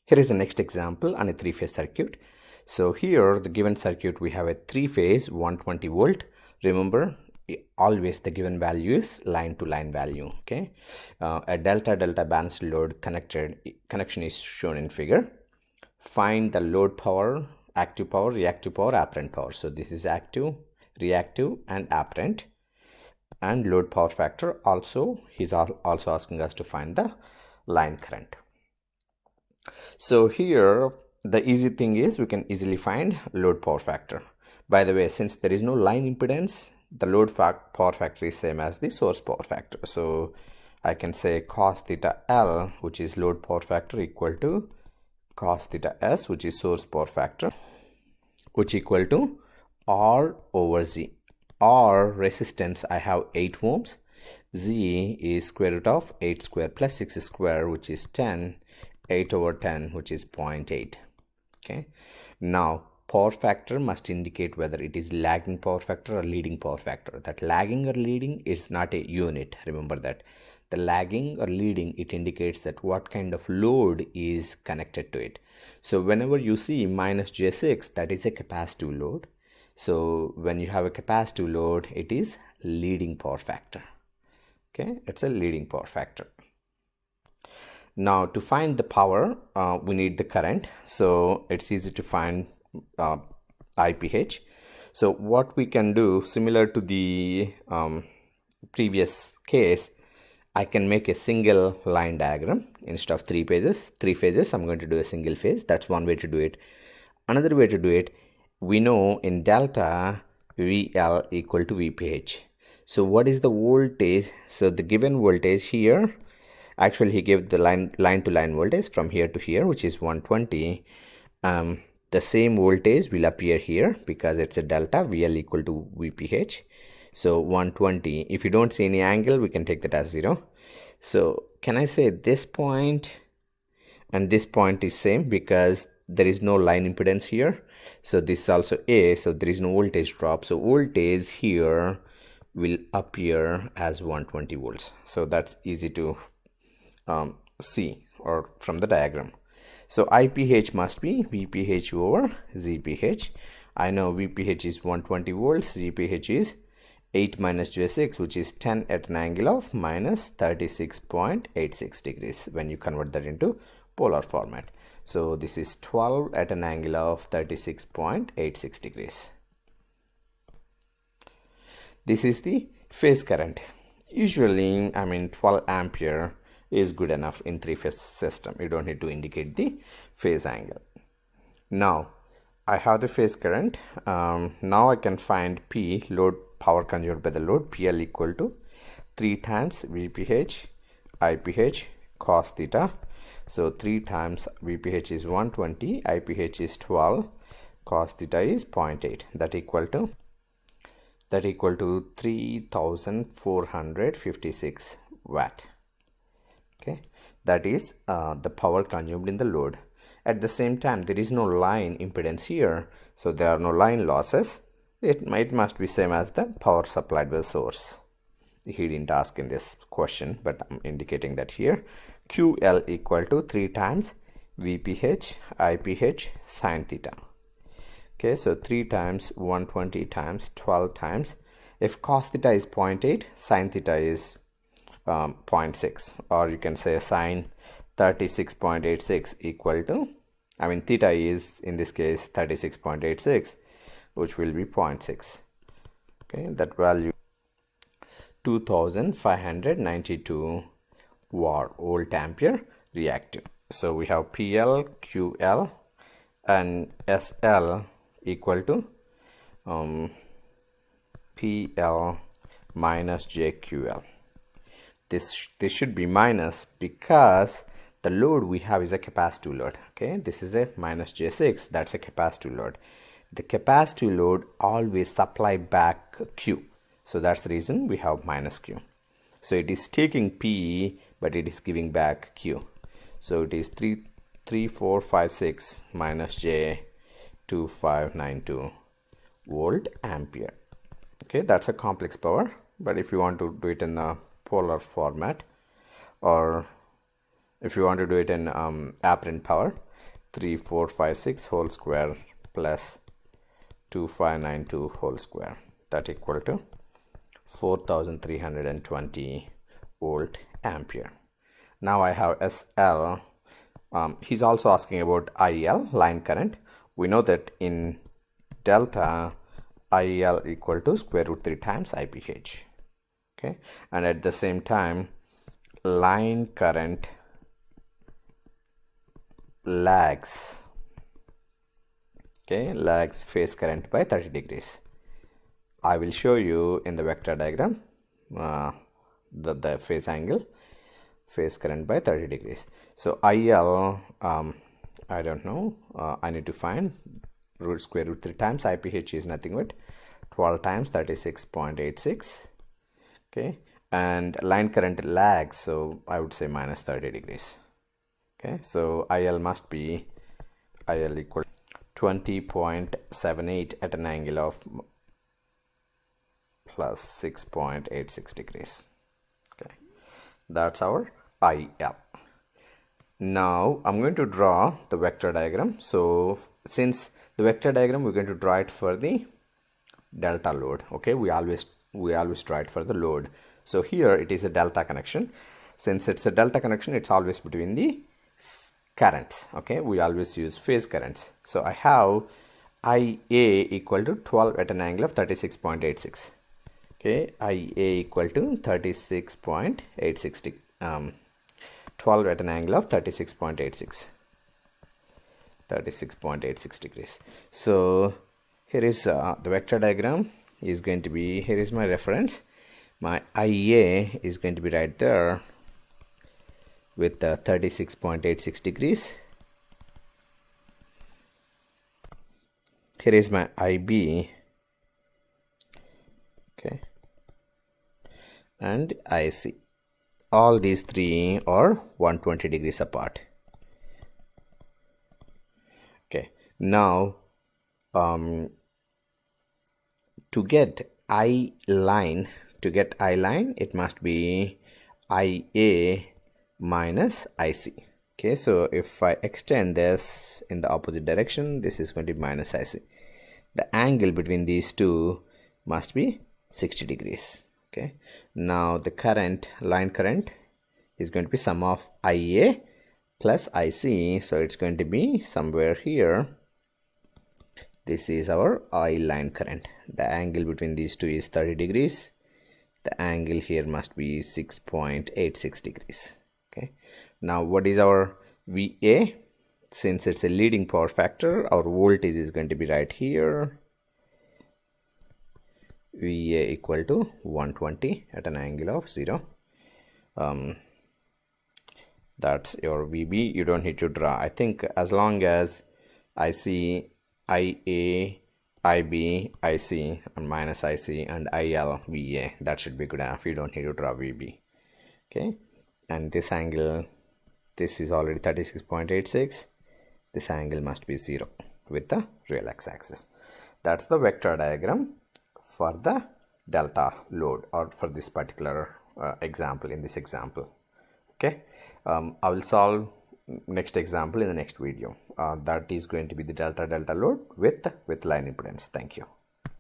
Here is the next example on a three-phase circuit. So here the given circuit, we have a three-phase 120 volt. Remember, always the given value is line to line value. Okay, a delta balanced load connection is shown in figure. Find the load power, active power, reactive power, apparent power. So this is active, reactive and apparent, and load power factor. Also he's also asking us to find the line current. So here the easy thing is we can easily find load power factor. By the way, since there is no line impedance, the load power factor is same as the source power factor. So I can say cos theta L, which is load power factor, equal to cos theta S, which is source power factor, which equal to R over Z. R resistance, I have 8 ohms. Z is square root of 8 square plus 6 square, which is 10. 8 over 10, which is 0.8. Okay, now power factor must indicate whether it is lagging power factor or leading power factor. That lagging or leading is not a unit. Remember that the lagging or leading, it indicates that what kind of load is connected to it. So whenever you see minus J6, that is a capacitive load. So when you have a capacitive load, it is leading power factor. Okay, it's a leading power factor. Now to find the power, we need the current. So it's easy to find IPH. So what we can do, similar to the previous case, I can make a single line diagram. Instead of three phases, I'm going to do a single phase. That's one way to do it. Another way to do it, we know in delta VL equal to VPH. So what is the voltage? So the given voltage here, actually he gave the line to line voltage from here to here, which is 120. The same voltage will appear here because it's a delta VL equal to VPH. So 120, if you don't see any angle, we can take that as 0. So can I say this point and this point is same because there is no line impedance here. So this is also A, so there is no voltage drop. So voltage here will appear as 120 volts. So that's easy to see or from the diagram. So IPH must be VPH over ZPH. I know VPH is 120 volts, ZPH is 8 minus J6, which is 10 at an angle of minus 36.86 degrees when you convert that into polar format. So this is 12 at an angle of 36.86 degrees. This is the phase current. Usually, 12 ampere is good enough in three-phase system. You don't need to indicate the phase angle. Now I have the phase current. Now I can find P, load power conjugated by the load, PL equal to 3 times VPH IPH cos theta. So 3 times VPH is 120, IPH is 12, cos theta is 0.8. That equal to 3456 watt. Okay, that is the power consumed in the load. At the same time, there is no line impedance here, so there are no line losses. It must be same as the power supplied by the source. He didn't ask in this question, but I'm indicating that here. QL equal to 3 times VPH IPH sin theta. Okay, so 3 times 120 times 12 times. If cos theta is 0.8, sin theta is 0.6, or you can say sine 36.86 equal to, theta is in this case 36.86, which will be 0.6. Okay, that value 2592 volt ampere reactive. So we have PL, QL and SL equal to PL minus JQL. This should be minus because the load we have is a capacitive load. Okay, this is a minus J6, that's a capacitive load. The capacitive load always supply back Q, so that's the reason we have minus Q. So it is taking P, but it is giving back Q. So it is 3456 minus J 2592 volt ampere. Okay, that's a complex power, but if you want to do it in a polar format, or if you want to do it in apparent power, 3456 whole square plus 2592 whole square, that equal to 4320 volt ampere. Now I have SL. He's also asking about IL, line current. We know that in delta, IL equal to square root 3 times IPH. Okay, and at the same time, line current lags. Okay, lags phase current by 30 degrees. I will show you in the vector diagram the phase angle, phase current by 30 degrees. So IL, I don't know, I need to find square root 3 times IPH is nothing but 12 times 36.86. Okay, and line current lags, so I would say minus 30 degrees. Okay, so IL must be IL equal to 20.78 at an angle of plus 6.86 degrees. Okay, that's our IL. Now I'm going to draw the vector diagram. So since the vector diagram, we're going to draw it for the delta load. Okay, we always draw it for the load. So here it is a delta connection. Since it's a delta connection, it's always between the currents. Okay, we always use phase currents. So I have IA equal to 12 at an angle of 36.86. Okay, IA equal to 36.86, 12 at an angle of 36.86 degrees. So here is the vector diagram is going to be, here is my reference. My IA is going to be right there with 36.86 degrees. Here is my IB. Okay, and IC. All these three are 120 degrees apart. Okay, now to get I line, it must be IA minus IC. Okay, so if I extend this in the opposite direction, this is going to be minus IC. The angle between these two must be 60 degrees. Okay, now the current, line current, is going to be sum of IA plus IC, so it's going to be somewhere here. This is our I line current. The angle between these two is 30 degrees. The angle here must be 6.86 degrees. Okay, now what is our VA? Since it's a leading power factor, our voltage is going to be right here. VA equal to 120 at an angle of 0. That's your VB. You don't need to draw. I think as long as IC, IA, IB, IC, and minus IC, and IL, VA, that should be good enough. You don't need to draw VB. Okay, and this angle, this is already 36.86. This angle must be 0 with the real x-axis. That's the vector diagram for the delta load, or for this particular example, in this example. Okay, I will solve next example in the next video. That is going to be the delta load with line impedance. Thank you.